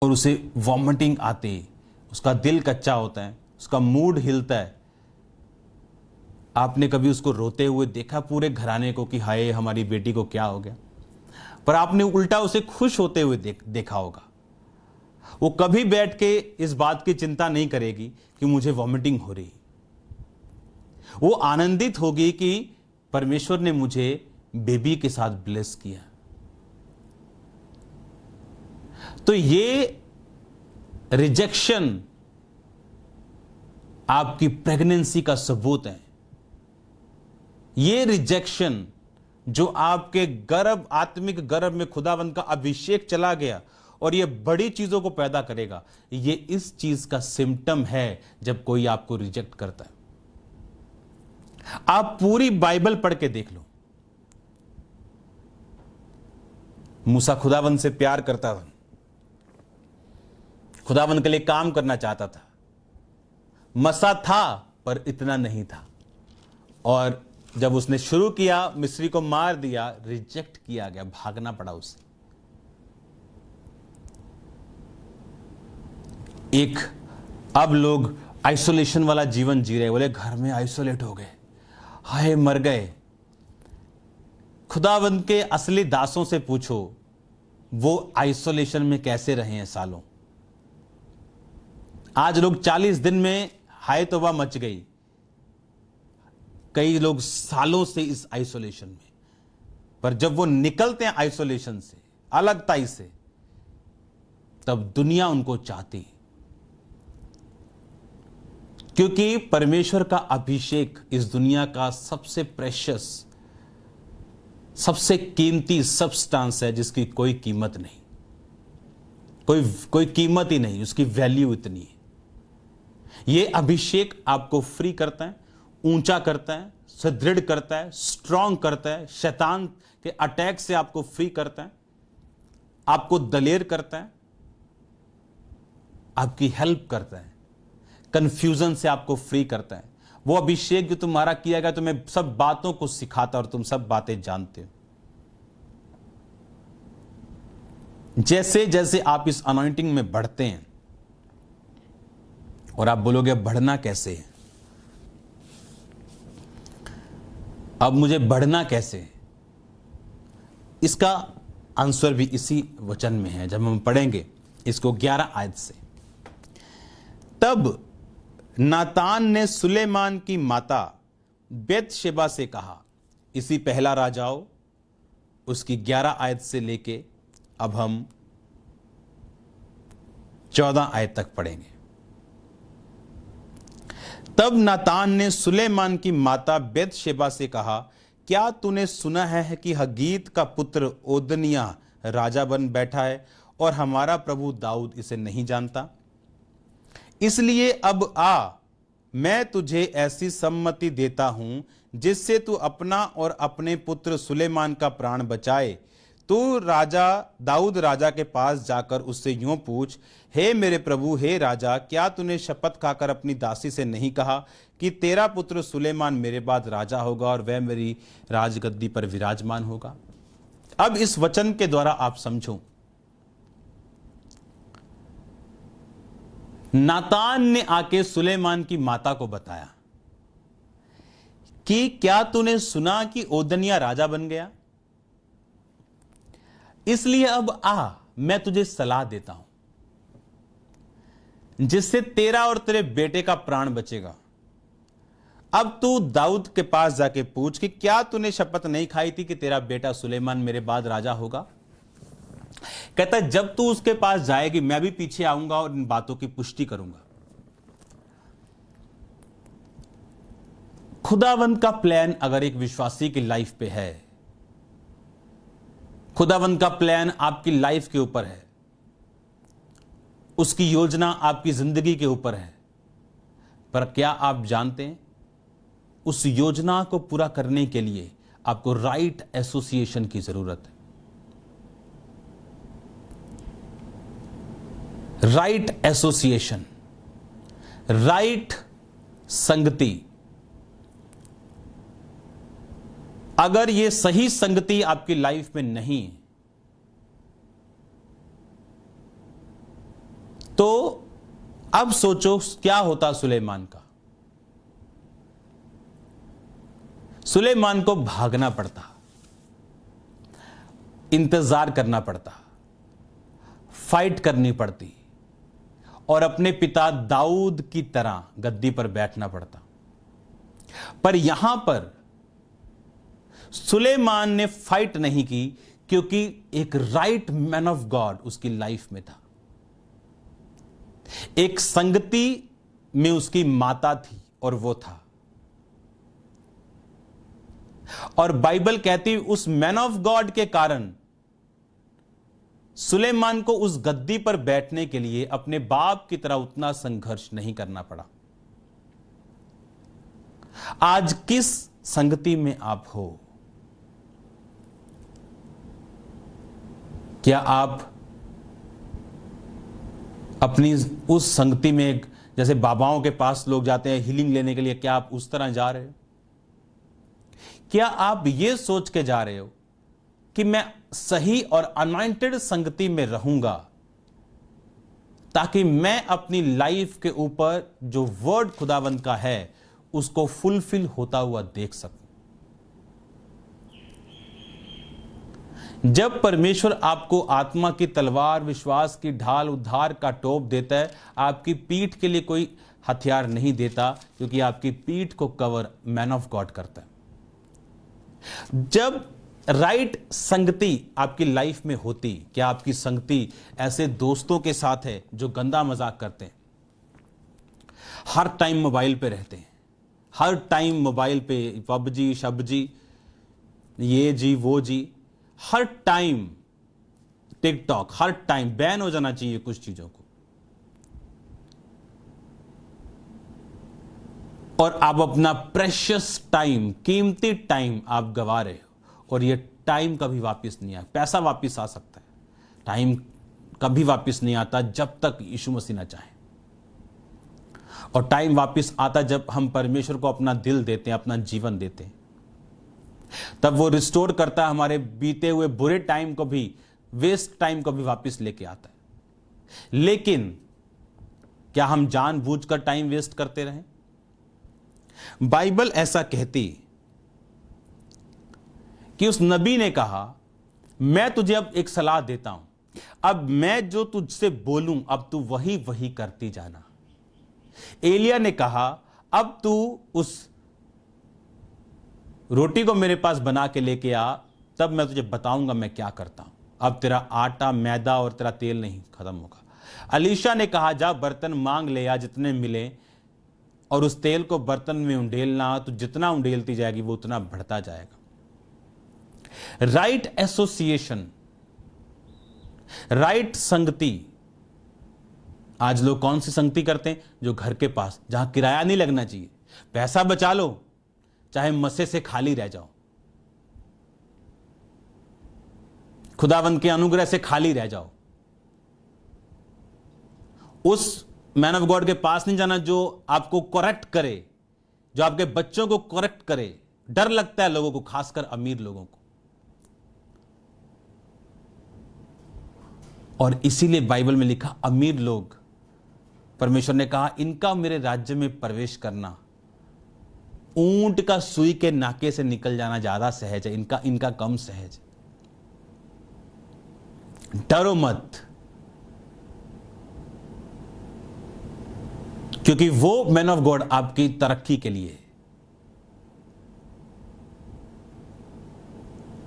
और उसे वॉमिटिंग आती, उसका दिल कच्चा होता है, उसका मूड हिलता है। आपने कभी उसको रोते हुए देखा पूरे घराने को कि हाय हमारी बेटी को क्या हो गया? पर आपने उल्टा उसे खुश होते हुए देखा होगा। वो कभी बैठ के इस बात की चिंता नहीं करेगी कि मुझे वॉमिटिंग हो रही। वो आनंदित होगी कि परमेश्वर ने मुझे बेबी के साथ ब्लेस किया। तो ये रिजेक्शन आपकी प्रेगनेंसी का सबूत है। ये रिजेक्शन जो आपके गर्भ, आत्मिक गर्भ में खुदावंद का अभिषेक चला गया और ये बड़ी चीजों को पैदा करेगा, ये इस चीज का सिम्टम है जब कोई आपको रिजेक्ट करता है। आप पूरी बाइबल पढ़ के देख लो। मूसा खुदावंद से प्यार करता था, खुदावंद के लिए काम करना चाहता था, मसा था पर इतना नहीं था। और जब उसने शुरू किया, मिस्री को मार दिया, रिजेक्ट किया गया, भागना पड़ा उसे। एक अब लोग आइसोलेशन वाला जीवन जी रहे, बोले घर में आइसोलेट हो गए, हाय मर गए। खुदावंद के असली दासों से पूछो वो आइसोलेशन में कैसे रहे हैं सालों। आज लोग 40 दिन में हाय तौबा मच गई, कई लोग सालों से इस आइसोलेशन में। पर जब वो निकलते हैं आइसोलेशन से, अलगताई से, तब दुनिया उनको चाहती, क्योंकि परमेश्वर का अभिषेक इस दुनिया का सबसे प्रेशियस, सबसे कीमती सब्सटेंस है जिसकी कोई कीमत नहीं, कोई कीमत ही नहीं, उसकी वैल्यू इतनी है। यह अभिषेक आपको फ्री करता है, ऊंचा करता है, सुदृढ़ करता है, स्ट्रांग करता है, शैतान के अटैक से आपको फ्री करता है, आपको दलेर करता है, आपकी हेल्प करता है, कंफ्यूजन से आपको फ्री करता है। वो अभिषेक जो तुम्हारा किया गया, तुम्हें सब बातों को सिखाता और तुम सब बातें जानते हो। जैसे जैसे आप इस अनॉइंटिंग में बढ़ते हैं, और आप बोलोगे बढ़ना कैसे है, अब मुझे बढ़ना कैसे है? इसका आंसर भी इसी वचन में है, जब हम पढ़ेंगे इसको 11 आयत से। तब नातान ने सुलेमान की माता बेतशेबा से कहा, इसी पहला राजाओं उसकी 11 आयत से लेके अब हम 14 आयत तक पढ़ेंगे। तब नातान ने सुलेमान की माता बेतशेबा से कहा, क्या तूने सुना है कि हगीत का पुत्र ओदनिया राजा बन बैठा है और हमारा प्रभु दाऊद इसे नहीं जानता? इसलिए अब आ, मैं तुझे ऐसी सम्मति देता हूं जिससे तू अपना और अपने पुत्र सुलेमान का प्राण बचाए। तू राजा दाऊद राजा के पास जाकर उससे यूं पूछ, हे मेरे प्रभु, हे राजा, क्या तूने शपथ खाकर अपनी दासी से नहीं कहा कि तेरा पुत्र सुलेमान मेरे बाद राजा होगा और वह मेरी राजगद्दी पर विराजमान होगा? अब इस वचन के द्वारा आप समझो, नातान ने आके सुलेमान की माता को बताया कि क्या तूने सुना कि ओदनिया राजा बन गया? इसलिए अब आ, मैं तुझे सलाह देता हूं जिससे तेरा और तेरे बेटे का प्राण बचेगा। अब तू दाऊद के पास जाके पूछ कि क्या तूने शपथ नहीं खाई थी कि तेरा बेटा सुलेमान मेरे बाद राजा होगा? कहता है जब तू उसके पास जाएगी मैं भी पीछे आऊंगा और इन बातों की पुष्टि करूंगा। खुदावंद का प्लान अगर एक विश्वासी की लाइफ पे है, खुदावंद का प्लान आपकी लाइफ के ऊपर है, उसकी योजना आपकी जिंदगी के ऊपर है, पर क्या आप जानते हैं उस योजना को पूरा करने के लिए आपको राइट एसोसिएशन की जरूरत है। राइट एसोसिएशन, राइट संगति। अगर ये सही संगति आपकी लाइफ में नहीं, तो अब सोचो क्या होता सुलेमान का। सुलेमान को भागना पड़ता, इंतजार करना पड़ता, फाइट करनी पड़ती और अपने पिता दाऊद की तरह गद्दी पर बैठना पड़ता। पर यहां पर सुलेमान ने फाइट नहीं की, क्योंकि एक राइट मैन ऑफ गॉड उसकी लाइफ में था। एक संगति में उसकी माता थी और वो था। और बाइबल कहती उस मैन ऑफ गॉड के कारण सुलेमान को उस गद्दी पर बैठने के लिए अपने बाप की तरह उतना संघर्ष नहीं करना पड़ा। आज किस संगति में आप हो? क्या आप अपनी उस संगति में, जैसे बाबाओं के पास लोग जाते हैं हीलिंग लेने के लिए, क्या आप उस तरह जा रहे हो? क्या आप ये सोच के जा रहे हो कि मैं सही और अनॉइंटेड संगति में रहूंगा ताकि मैं अपनी लाइफ के ऊपर जो वर्ड खुदावंद का है उसको फुलफिल होता हुआ देख सकूं? जब परमेश्वर आपको आत्मा की तलवार, विश्वास की ढाल, उद्धार का टोप देता है, आपकी पीठ के लिए कोई हथियार नहीं देता, क्योंकि आपकी पीठ को कवर मैन ऑफ गॉड करता है। जब राइट संगति आपकी लाइफ में होती, क्या आपकी संगति ऐसे दोस्तों के साथ है जो गंदा मजाक करते हैं, हर टाइम मोबाइल पे रहते हैं, हर टाइम मोबाइल पे पबजी शबजी, ये जी वो जी, हर टाइम टिकटॉक, हर टाइम बैन हो जाना चाहिए कुछ चीजों को, और आप अपना प्रेशियस टाइम, कीमती टाइम आप गवा रहे हो, और ये टाइम कभी वापस नहीं आया। पैसा वापस आ सकता है, टाइम कभी वापस नहीं आता जब तक यीशु मसीह ना चाहे। और टाइम वापस आता जब हम परमेश्वर को अपना दिल देते हैं, अपना जीवन देते हैं, तब वो रिस्टोर करता है हमारे बीते हुए बुरे टाइम को भी, वेस्ट टाइम को भी वापस लेके आता है। लेकिन क्या हम जानबूझकर टाइम वेस्ट करते रहें? बाइबल ऐसा कहती कि उस नबी ने कहा, मैं तुझे अब एक सलाह देता हूं, अब मैं जो तुझसे बोलूं अब तू वही वही करती जाना। एलिया ने कहा, अब तू उस रोटी को मेरे पास बना के लेके आ, तब मैं तुझे बताऊंगा मैं क्या करता हूं। अब तेरा आटा, मैदा और तेरा तेल नहीं खत्म होगा। अलीशा ने कहा, जा बर्तन मांग ले आ जितने मिले, और उस तेल को बर्तन में उंडेलना, तो जितना उंडेलती जाएगी वो उतना बढ़ता जाएगा। राइट एसोसिएशन, राइट संगति। आज लोग कौन सी संगति करते हैं? जो घर के पास, जहां किराया नहीं लगना चाहिए, पैसा बचा लो, चाहे मसे से खाली रह जाओ, खुदावंद के अनुग्रह से खाली रह जाओ। उस मैन ऑफ गॉड के पास नहीं जाना जो आपको करेक्ट करे, जो आपके बच्चों को करेक्ट करे। डर लगता है लोगों को, खासकर अमीर लोगों को। और इसीलिए बाइबल में लिखा, अमीर लोग, परमेश्वर ने कहा, इनका मेरे राज्य में प्रवेश करना ऊंट का सुई के नाके से निकल जाना ज्यादा सहज है, इनका कम सहज है। डरो मत, क्योंकि वो मैन ऑफ गॉड आपकी तरक्की के लिए,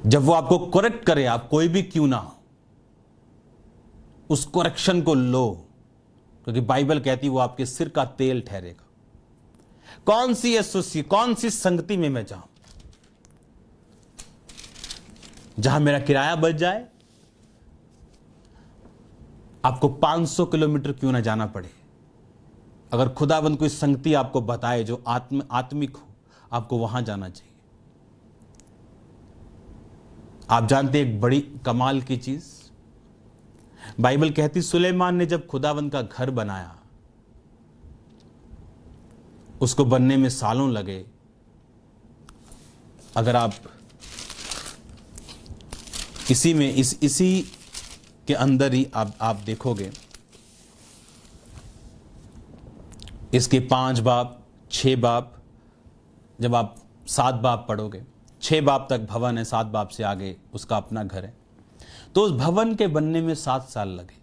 जब वो आपको करेक्ट करे, आप कोई भी क्यों ना हो, उस करेक्शन को लो, क्योंकि बाइबल कहती है वो आपके सिर का तेल ठहरेगा। कौन सी संगति में मैं जाऊं जहां मेरा किराया बच जाए, आपको 500 किलोमीटर क्यों ना जाना पड़े, अगर खुदाबंद कोई संगति आपको बताए जो आत्मिक हो, आपको वहां जाना चाहिए। आप जानते हैं एक बड़ी कमाल की चीज, बाइबल कहती सुलेमान ने जब खुदाबंद का घर बनाया, उसको बनने में सालों लगे। अगर आप इसी के अंदर ही आप देखोगे इसके 5 बाब, 6 बाब, जब आप 7 बाब पढ़ोगे, 6 बाब तक भवन है, 7 बाब से आगे उसका अपना घर है। तो उस भवन के बनने में 7 साल लगे।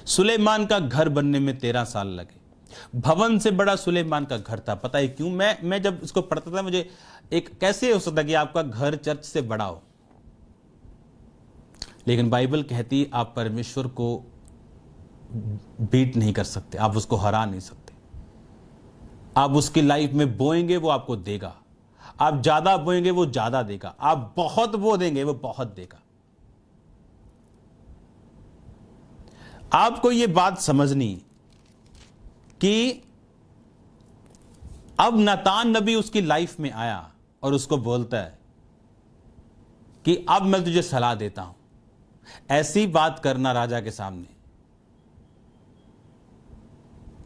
सुलेमान का घर बनने में 13 साल लगे। भवन से बड़ा सुलेमान का घर था। पता है क्यों? मैं जब इसको पढ़ता था, मुझे एक कैसे हो सकता कि आपका घर चर्च से बड़ा हो? लेकिन बाइबल कहती आप परमेश्वर को बीट नहीं कर सकते, आप उसको हरा नहीं सकते। आप उसकी लाइफ में बोएंगे वो आपको देगा, आप ज्यादा बोएंगे वो ज्यादा देगा, आप बहुत बो देंगे वो बहुत देगा। आपको यह बात समझनी कि अब नातान नबी उसकी लाइफ में आया और उसको बोलता है कि अब मैं तुझे सलाह देता हूं, ऐसी बात करना राजा के सामने।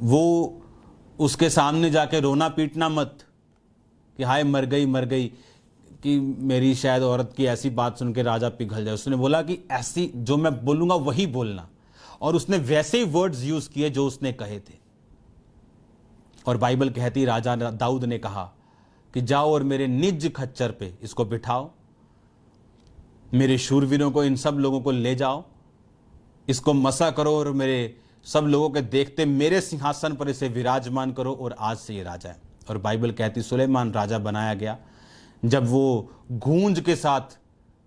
वो उसके सामने जाके रोना पीटना मत कि हाय मर गई कि मेरी शायद औरत की ऐसी बात सुन के राजा पिघल जाए। उसने बोला कि ऐसी जो मैं बोलूंगा वही बोलना, और उसने वैसे ही वर्ड्स यूज किए जो उसने कहे थे। और बाइबल कहती राजा दाऊद ने कहा कि जाओ और मेरे निज खच्चर पे इसको बिठाओ, मेरे शूरवीरों को, इन सब लोगों को ले जाओ, इसको मसा करो और मेरे सब लोगों के देखते मेरे सिंहासन पर इसे विराजमान करो, और आज से ये राजा है। और बाइबल कहती सुलेमान राजा बनाया गया। जब वो गूंज के साथ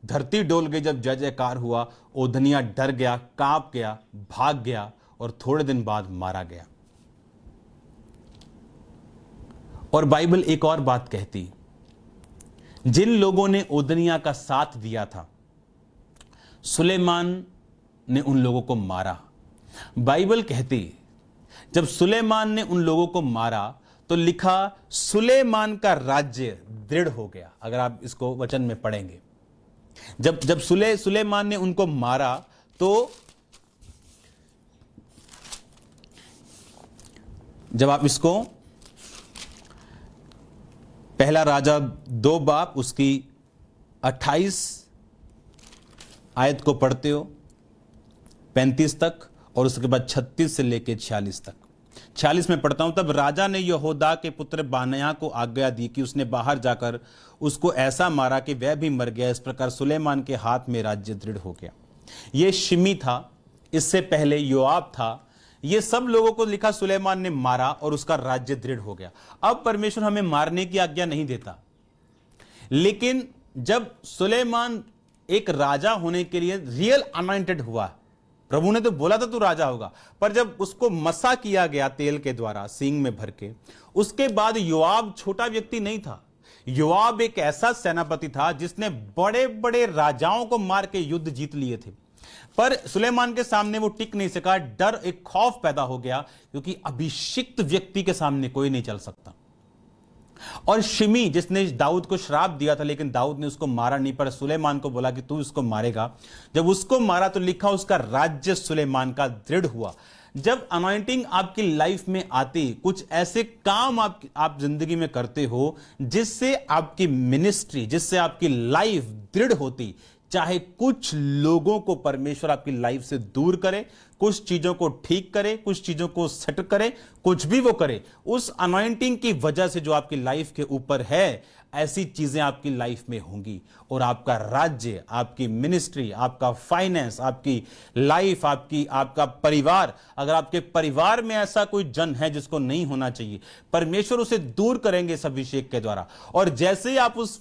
धरती डोल गई, जब जय जयकार हुआ, ओदनिया डर गया, कांप गया, भाग गया और थोड़े दिन बाद मारा गया। और बाइबल एक और बात कहती, जिन लोगों ने ओदनिया का साथ दिया था, सुलेमान ने उन लोगों को मारा। बाइबल कहती जब सुलेमान ने उन लोगों को मारा तो लिखा सुलेमान का राज्य दृढ़ हो गया। अगर आप इसको वचन में पढ़ेंगे, जब सुलेमान ने उनको मारा तो जब आप इसको पहला राजा 2 बाब उसकी 28 आयत को पढ़ते हो 35 तक, और उसके बाद 36 से लेकर 46 तक। 46 में पढ़ता हूं, तब राजा ने यहोदा के पुत्र बानया को आज्ञा दी कि उसने बाहर जाकर उसको ऐसा मारा कि वह भी मर गया। इस प्रकार सुलेमान के हाथ में राज्य दृढ़ हो गया। यह शिमी था, इससे पहले योआब था। ये सब लोगों को लिखा सुलेमान ने मारा और उसका राज्य दृढ़ हो गया। अब परमेश्वर हमें मारने की आज्ञा नहीं देता, लेकिन जब सुलेमान एक राजा होने के लिए रियल अनॉइंटेड हुआ, प्रभु ने तो बोला था तू राजा होगा, पर जब उसको मसा किया गया तेल के द्वारा सींग में भर के, उसके बाद योआब छोटा व्यक्ति नहीं था। योआब एक ऐसा सेनापति था जिसने बड़े बड़े राजाओं को मार के युद्ध जीत लिए थे, पर सुलेमान के सामने वो टिक नहीं सका। डर, एक खौफ पैदा हो गया, क्योंकि अभिषिक्त व्यक्ति के सामने कोई नहीं चल सकता। और शिमी जिसने दाऊद को श्राप दिया था, लेकिन दाऊद ने उसको मारा नहीं, पर सुलेमान को बोला कि तू इसको मारेगा। जब उसको मारा तो लिखा उसका राज्य सुलेमान का दृढ़ हुआ। जब अनॉइंटिंग आपकी लाइफ में आती, कुछ ऐसे काम आप जिंदगी में करते हो जिससे आपकी मिनिस्ट्री, जिससे आपकी लाइफ दृढ़ होती, चाहे कुछ लोगों को परमेश्वर आपकी लाइफ से दूर करे, कुछ चीजों को ठीक करे, कुछ चीजों को सेट करे, कुछ भी वो करे, उस अनॉइंटिंग की वजह से जो आपकी लाइफ के ऊपर है, ऐसी चीजें आपकी लाइफ में होंगी। और आपका राज्य, आपकी मिनिस्ट्री, आपका फाइनेंस, आपकी लाइफ, आपका परिवार, अगर आपके परिवार में ऐसा कोई जन है जिसको नहीं होना चाहिए, परमेश्वर उसे दूर करेंगे इस अभिषेक के द्वारा। और जैसे ही आप उस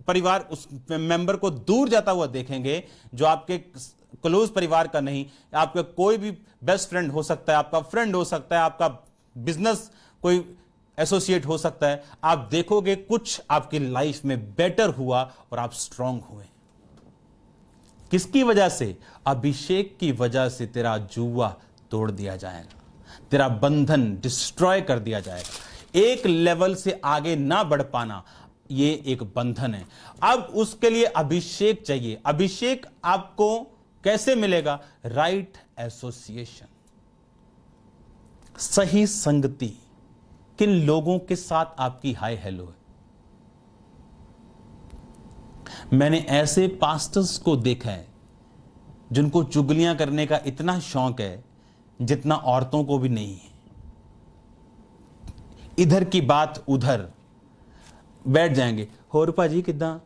परिवार, उस मेंबर को दूर जाता हुआ देखेंगे, जो आपके क्लोज परिवार का नहीं, आपका कोई भी बेस्ट फ्रेंड हो सकता है, आपका फ्रेंड हो सकता है, आपका बिजनेस कोई एसोसिएट हो सकता है, आप देखोगे कुछ आपकी लाइफ में बेटर हुआ और आप स्ट्रांग हुए। किसकी वजह से? अभिषेक की वजह से तेरा जुआ तोड़ दिया जाएगा, तेरा बंधन डिस्ट्रॉय कर दिया जाएगा। एक लेवल से आगे ना बढ़ पाना, ये एक बंधन है। अब उसके लिए अभिषेक चाहिए। अभिषेक आपको कैसे मिलेगा? राइट एसोसिएशन, सही संगति। किन लोगों के साथ आपकी हाय हेलो है? मैंने ऐसे पास्टर्स को देखा है जिनको चुगलियां करने का इतना शौक है जितना औरतों को भी नहीं है। इधर की बात उधर, बैठ जाएंगे। होर भाजी किदां,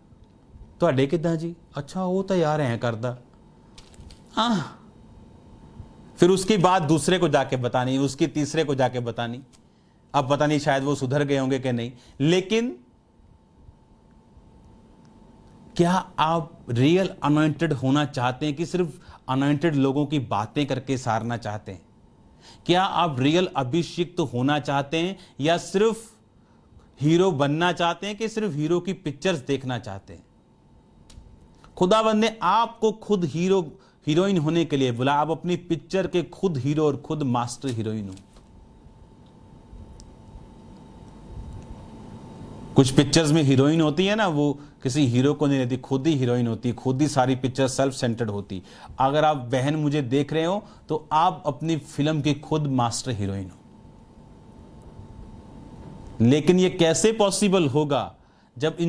ਤੁਹਾਡੇ किदां जी, अच्छा वो तो यार ऐ करदा। फिर उसकी बात दूसरे को जाके बतानी, उसकी तीसरे को जाके बतानी। अब पता नहीं शायद वो सुधर गए होंगे कि नहीं, लेकिन क्या आप रियल अनॉइंटेड होना चाहते हैं कि सिर्फ अनॉइंटेड लोगों की बातें करके सारना चाहते हैं? क्या आप रियल अभिषिक्त होना चाहते हैं या सिर्फ हीरो बनना चाहते हैं कि सिर्फ हीरो की पिक्चर्स देखना चाहते हैं? खुदावंद ने आपको खुद हीरोइन होने के लिए बोला। आप अपनी पिक्चर के खुद हीरो और खुद मास्टर हीरोइन हो। कुछ पिक्चर्स में हीरोइन होती है ना, वो किसी हीरो को नहीं रहती, खुद ही हीरोइन होती, खुद ही सारी पिक्चर सेल्फ सेंटर्ड होती। अगर आप बहन मुझे देख रहे हो तो आप अपनी फिल्म की खुद मास्टर हीरोइन हो। लेकिन ये कैसे पॉसिबल होगा जब इन